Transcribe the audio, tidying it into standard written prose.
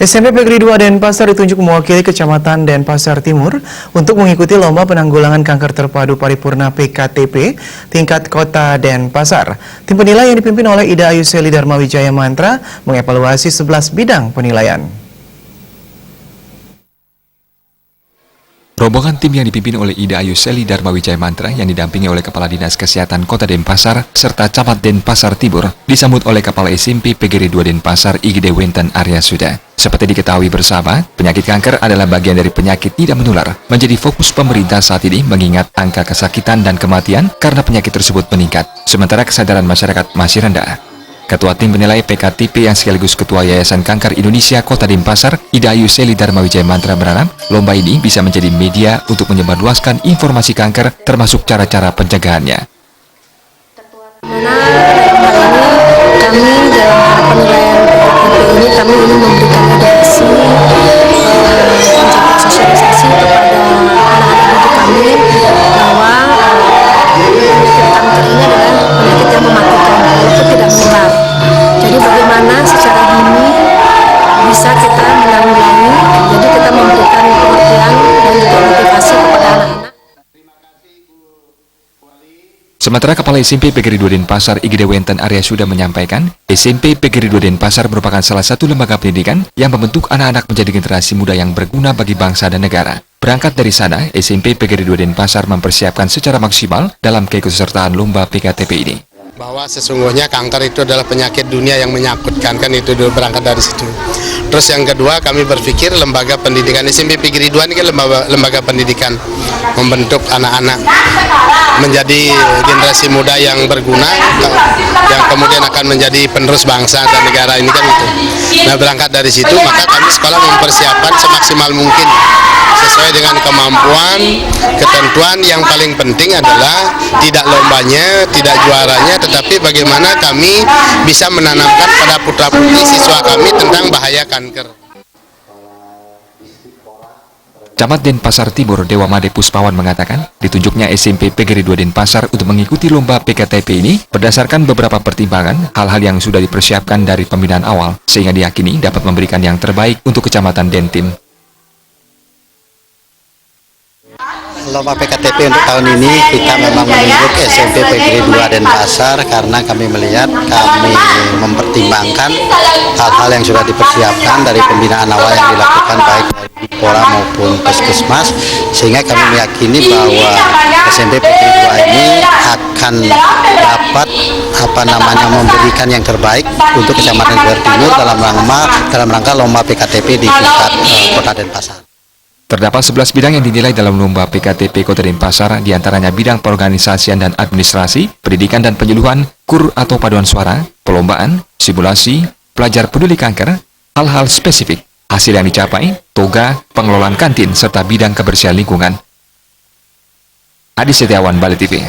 SMP Negeri 2 Denpasar ditunjuk mewakili Kecamatan Denpasar Timur untuk mengikuti lomba penanggulangan kanker terpadu paripurna PKTP tingkat Kota Denpasar. Tim penilai yang dipimpin oleh Ida Ayuseli Dharma Wijaya Mantra mengevaluasi 11 bidang penilaian. Rombongan tim yang dipimpin oleh Ida Ayuseli Dharma Wijaya Mantra yang didampingi oleh Kepala Dinas Kesehatan Kota Denpasar serta Camat Denpasar Timur disambut oleh Kepala SMP PGRI 2 Denpasar Igede Wenten Arya Suda. Seperti diketahui bersama, penyakit kanker adalah bagian dari penyakit tidak menular. Menjadi fokus pemerintah saat ini mengingat angka kesakitan dan kematian karena penyakit tersebut meningkat, sementara kesadaran masyarakat masih rendah. Ketua Tim Penilai PKTP yang sekaligus Ketua Yayasan Kanker Indonesia Kota Denpasar, Ida Ayuseli Dharma Wijaya Mantra berharap lomba ini bisa menjadi media untuk menyebarluaskan informasi kanker termasuk cara-cara pencegahannya. Kami dalam penilaian PKTP ini kami ingin memberikan edukasi, sosialisasi kepada anak-anak didik kami bahwa penyakit kanker ini adalah penyakit yang mematikan walaupun tidak menular. Jadi bagaimana secara dini bisa kita menanggulangi, jadi kita memberikan pengertian dan juga motivasi kepada anak-anak. Sementara Kepala SMP PGRI 2 Denpasar Igede Wenten Arya Suda menyampaikan, SMP PGRI 2 Denpasar merupakan salah satu lembaga pendidikan yang membentuk anak-anak menjadi generasi muda yang berguna bagi bangsa dan negara. Berangkat dari sana, SMP PGRI 2 Denpasar mempersiapkan secara maksimal dalam keikutsertaan lomba PKTP ini. Bahwa sesungguhnya kanker itu adalah penyakit dunia yang menyakutkan, kan itu dulu berangkat dari situ. Terus yang kedua, kami berpikir lembaga pendidikan SMP PGRI 2 ini kan lembaga pendidikan membentuk anak-anak menjadi generasi muda yang berguna, yang kemudian akan menjadi penerus bangsa dan negara ini kan itu. Nah, berangkat dari situ maka kami sekolah mempersiapkan semaksimal mungkin sesuai dengan kemampuan, ketentuan. Yang paling penting adalah tidak lombanya, tidak juaranya, tetapi bagaimana kami bisa menanamkan pada putra-putri siswa kami tentang bahaya kanker. Camat Denpasar Timur Dewa Made Puspawan mengatakan, ditunjuknya SMP PGRI 2 Denpasar untuk mengikuti lomba PKTP ini berdasarkan beberapa pertimbangan hal-hal yang sudah dipersiapkan dari pembinaan awal, sehingga diyakini dapat memberikan yang terbaik untuk Kecamatan Dentim. Lomba PKTP untuk tahun ini kita memang menunjuk SMP PGRI 2 Denpasar karena kami melihat, kami mempertimbangkan hal-hal yang sudah dipersiapkan dari pembinaan awal yang dilakukan baik dari Dipora maupun Puskesmas, sehingga kami meyakini bahwa SMP PGRI 2 ini akan dapat memberikan yang terbaik untuk Kecamatan Timur dalam rangka lomba PKTP di tingkat Kota Denpasar. Terdapat 11 bidang yang dinilai dalam lomba PKTP Kota Denpasar, diantaranya bidang perorganisasian dan administrasi, pendidikan dan penyuluhan, KUR atau paduan suara, perlombaan, simulasi, pelajar peduli kanker, hal-hal spesifik, hasil yang dicapai, toga, pengelolaan kantin, serta bidang kebersihan lingkungan. Adi Setiawan, Bali TV.